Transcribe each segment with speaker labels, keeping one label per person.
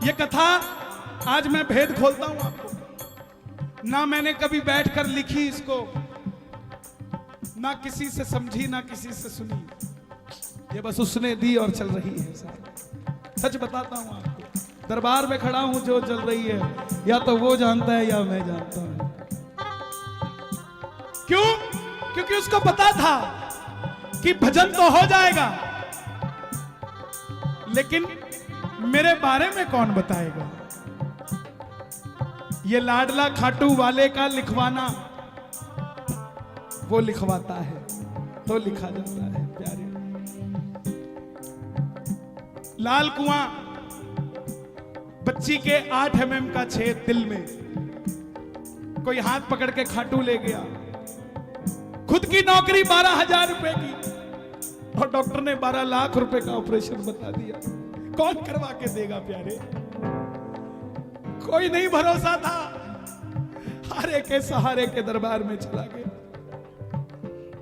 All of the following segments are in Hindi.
Speaker 1: ये कथा आज मैं भेद खोलता हूं आपको। ना मैंने कभी बैठकर लिखी इसको, ना किसी से समझी, ना किसी से सुनी। ये बस उसने दी और चल रही है साहब। सच बताता हूं आपको, दरबार में खड़ा हूं, जो चल रही है या तो वो जानता है या मैं जानता हूं। क्यों? क्योंकि उसको पता था कि भजन तो हो जाएगा, लेकिन मेरे बारे में कौन बताएगा। ये लाडला खाटू वाले का लिखवाना, वो लिखवाता है तो लिखा जाता है। प्यारे लाल कुआं, बच्ची के 8 mm का छेद दिल में, कोई हाथ पकड़ के खाटू ले गया। खुद की नौकरी 12,000 रुपए की, और डॉक्टर ने 12 लाख रुपए का ऑपरेशन बता दिया। कौन करवा के देगा प्यारे? कोई नहीं भरोसा था। हारे के सहारे के दरबार में चला गया।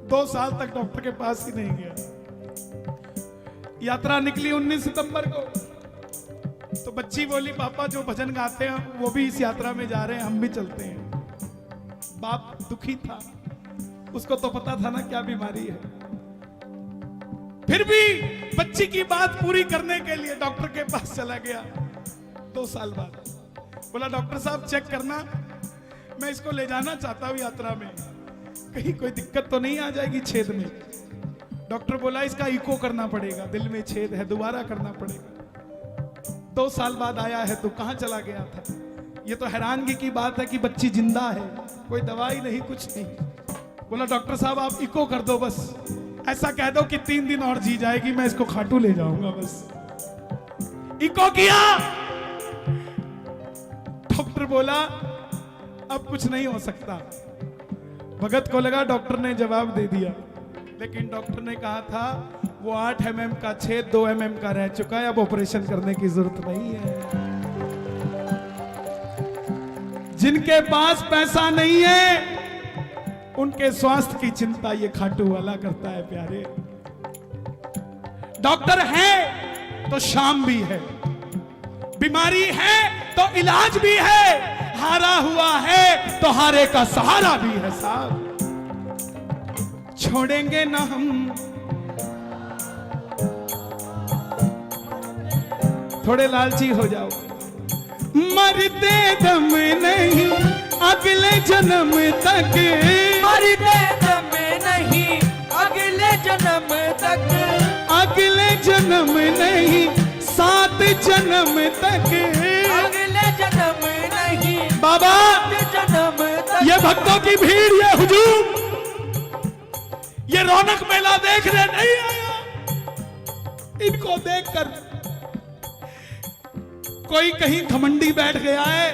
Speaker 1: 2 साल तक डॉक्टर के पास ही नहीं गया। यात्रा निकली 19 सितंबर को, तो बच्ची बोली पापा जो भजन गाते हैं वो भी इस यात्रा में जा रहे हैं, हम भी चलते हैं। बाप दुखी था, उसको तो पता था ना क्या बीमारी है। फिर भी बच्ची की बात पूरी करने के लिए डॉक्टर के पास चला गया। 2 साल बाद बोला डॉक्टर साहब चेक करना, मैं इसको ले जाना चाहता हूं यात्रा में, कहीं कोई दिक्कत तो नहीं आ जाएगी छेद में। डॉक्टर बोला इसका इको करना पड़ेगा, दिल में छेद है, दोबारा करना पड़ेगा। 2 साल बाद आया है तो कहां चला गया था। ये तो हैरानगी की बात है कि बच्ची जिंदा है, कोई दवाई नहीं, कुछ नहीं। बोला डॉक्टर साहब आप इको कर दो, बस ऐसा कह दो कि 3 दिन और जी जाएगी, मैं इसको खाटू ले जाऊंगा। बस इको किया। डॉक्टर बोला अब कुछ नहीं हो सकता। भगत को लगा डॉक्टर ने जवाब दे दिया, लेकिन डॉक्टर ने कहा था वो 8 mm का छेद 2 mm का रह चुका है, अब ऑपरेशन करने की जरूरत नहीं है। जिनके पास पैसा नहीं है उनके स्वास्थ्य की चिंता ये खाटू वाला करता है। प्यारे डॉक्टर है तो शाम भी है, बीमारी है तो इलाज भी है, हारा हुआ है तो हारे का सहारा भी है। साहब छोड़ेंगे ना हम, थोड़े लालची हो जाओ। मरते दम नहीं अगले जन्म तक,
Speaker 2: मरते दम नहीं अगले जन्म तक,
Speaker 1: अगले जन्म नहीं 7 जन्म तक,
Speaker 2: अगले जन्म नहीं
Speaker 1: बाबा
Speaker 2: 7 जन्म तक।
Speaker 1: ये भक्तों की भीड़, ये हुजूम, ये रौनक मेला देखने नहीं आया। इनको देखकर कोई कहीं घमंडी बैठ गया है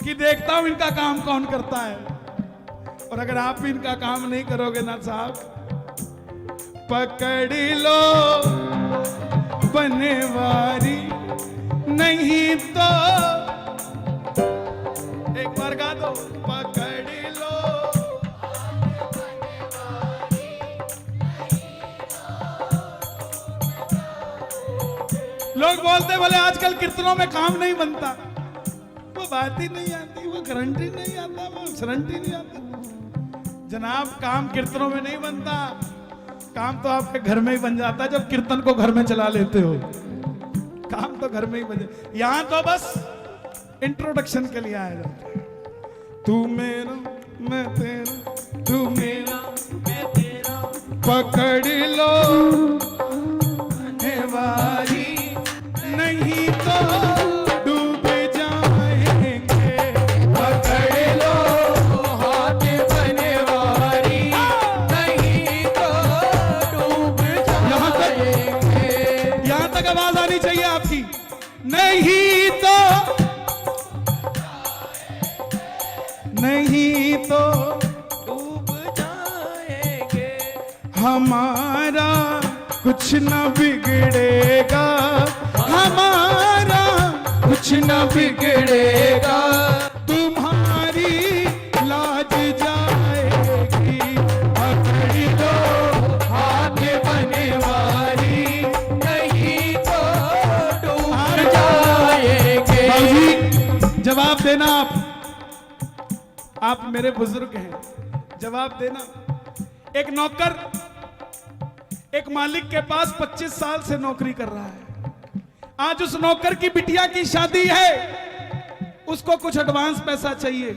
Speaker 1: कि देखता हूं इनका काम कौन करता है। और अगर आप भी इनका काम नहीं करोगे ना साहब, पकड़ लो बनवारी, नहीं तो एक बार गा दो, पकड़ लो। लोग बोलते बोले आजकल कीर्तनों में काम नहीं बनता, वो बात ही नहीं आती, वो गारंटी नहीं आता, वो गारंटी नहीं आता। जनाब काम कीर्तनों में नहीं बनता, काम तो आपके घर में ही बन जाता है जब कीर्तन को घर में चला लेते हो। काम तो घर में ही बन जाता, यहां तो बस इंट्रोडक्शन के लिए आया जाता है। तू मेरा मैं तेरा, तू मेरा मैं तेरा, पकड़ लो बनवारी, नहीं तो डूब जाएंगे। पकड़ लो हाथ बनवारी, नहीं तो डूब जाएंगे। यहां तक आवाज आनी चाहिए आपकी, नहीं तो, नहीं तो
Speaker 2: डूब जाएंगे।
Speaker 1: हमारा कुछ न बिगड़ेगा, हमारा कुछ न बिगड़ेगा, तुम्हारी लाज जाएगी। पकड़ लो हाथ बनवारी,
Speaker 2: नहीं तो डूब जाएंगे।
Speaker 1: जवाब देना आप मेरे बुजुर्ग हैं, जवाब देना। एक नौकर एक मालिक के पास 25 साल से नौकरी कर रहा है। आज उस नौकर की बिटिया की शादी है, उसको कुछ एडवांस पैसा चाहिए।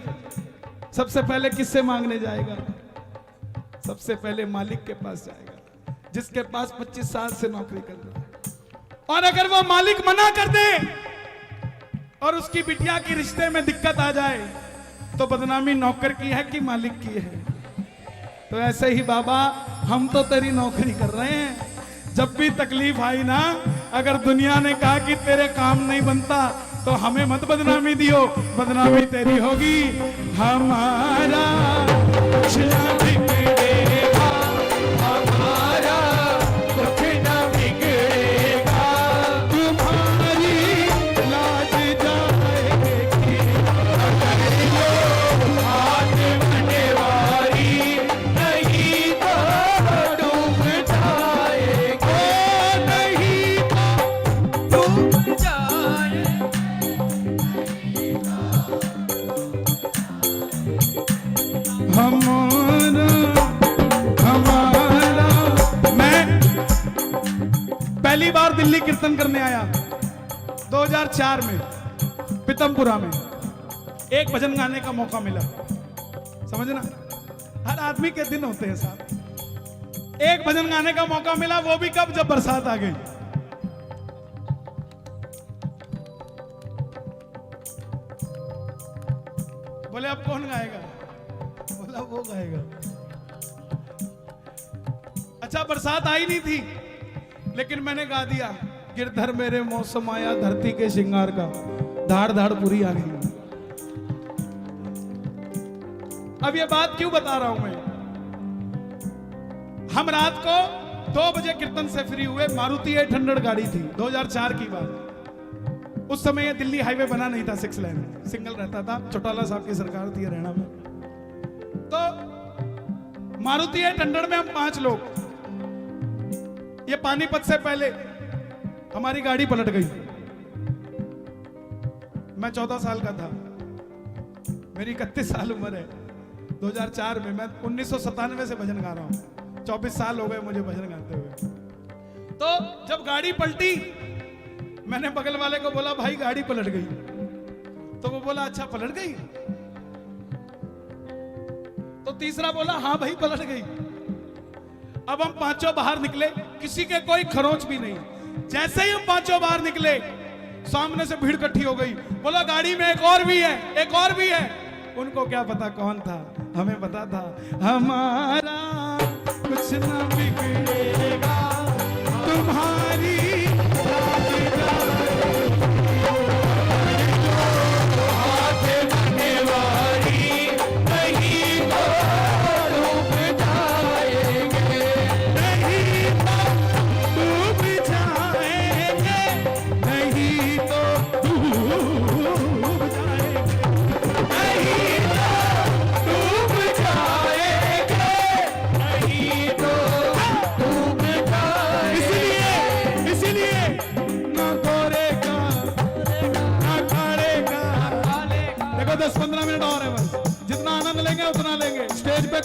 Speaker 1: सबसे पहले किससे मांगने जाएगा? सबसे पहले मालिक के पास जाएगा, जिसके पास 25 साल से नौकरी कर रहा है। और अगर वो मालिक मना कर दे और उसकी बिटिया की रिश्ते में दिक्कत आ जाए, तो बदनामी नौकर की है कि मालिक की है? तो ऐसे ही बाबा, हम तो तेरी नौकरी कर रहे हैं, जब भी तकलीफ आई ना, अगर दुनिया ने कहा कि तेरे काम नहीं बनता, तो हमें मत बदनामी दियो, बदनामी तेरी होगी। हमारा कुछ ना बिगड़ेगा, हमारा कुछ ना बिगड़ेगा, तुम्हारी लाज जाएगी अगर यो हाथ बनवारी, नहीं तो डूब जाएगा, नहीं
Speaker 2: डूब जाए।
Speaker 1: हमारा हमारा। मैं पहली बार दिल्ली कीर्तन करने आया 2004 में, पीतमपुरा में। एक भजन गाने का मौका मिला, समझना, हर आदमी के दिन होते हैं साहब। एक भजन गाने का मौका मिला, वो भी कब? जब बरसात आ गई। बोले अब कौन गाएगा? बोला वो गाएगा। अच्छा, बरसात आई नहीं थी, लेकिन मैंने गा दिया, गिरधर मेरे मौसम आया धरती के श्रृंगार का, धाड़ धाड़ पूरी आ गई। अब ये बात क्यों बता रहा हूं मैं? हम रात को 2 बजे कीर्तन से फ्री हुए। मारुति 800 गाड़ी थी, 2004 की बात। उस समय ये दिल्ली हाईवे बना नहीं था, 6 लेन सिंगल रहता था, चौटाला साहब की सरकार थी हरियाणा में। तो मारुति 800 में हम 5 लोग। ये पानीपत से पहले हमारी गाड़ी पलट गई। मैं 14 साल का था, मेरी 31 साल उम्र है। 2004 में, मैं 1997 से भजन गा रहा हूं, 24 साल हो गए मुझे भजन गाते हुए। तो जब गाड़ी पलटी, मैंने बगल वाले को बोला, भाई गाड़ी पलट गई। तो वो बोला, अच्छा पलट गई? तो तीसरा बोला, हाँ भाई पलट गई। अब हम 5 बाहर निकले, किसी के कोई खरोंच भी नहीं। जैसे ही हम 5 बाहर निकले, सामने से भीड़ इकट्ठी हो गई। बोला, गाड़ी में एक और भी है, एक और भी है। उनको क्या पता कौन था, हमें पता था। हमारा कुछ ना बिगड़ेगा, तुम्हारी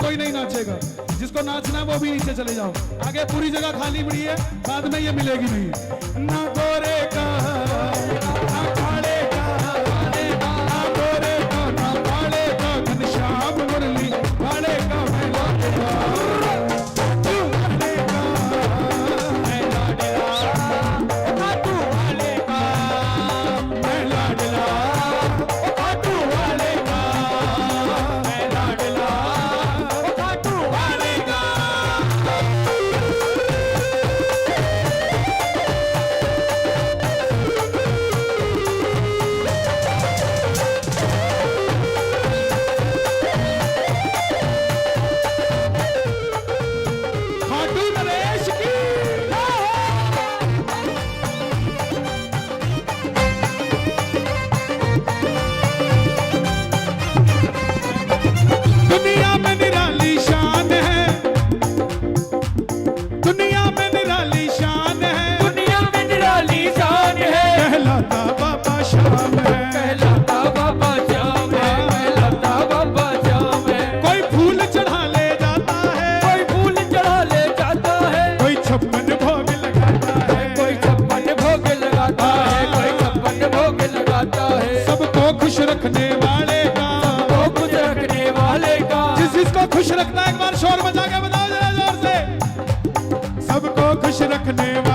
Speaker 1: कोई नहीं नाचेगा। जिसको नाचना है वो भी नीचे चले जाओ, आगे पूरी जगह खाली पड़ी है, बाद में ये मिलेगी नहीं। ना गोरे का ना काले का, ना गोरे का ना काले का, घनश्याम मुरली वाले का मैं लाडला, तू वाले का मैं लाडला, तू वाले का मैं लाडला, तू वाले का मैं लाडला। रखने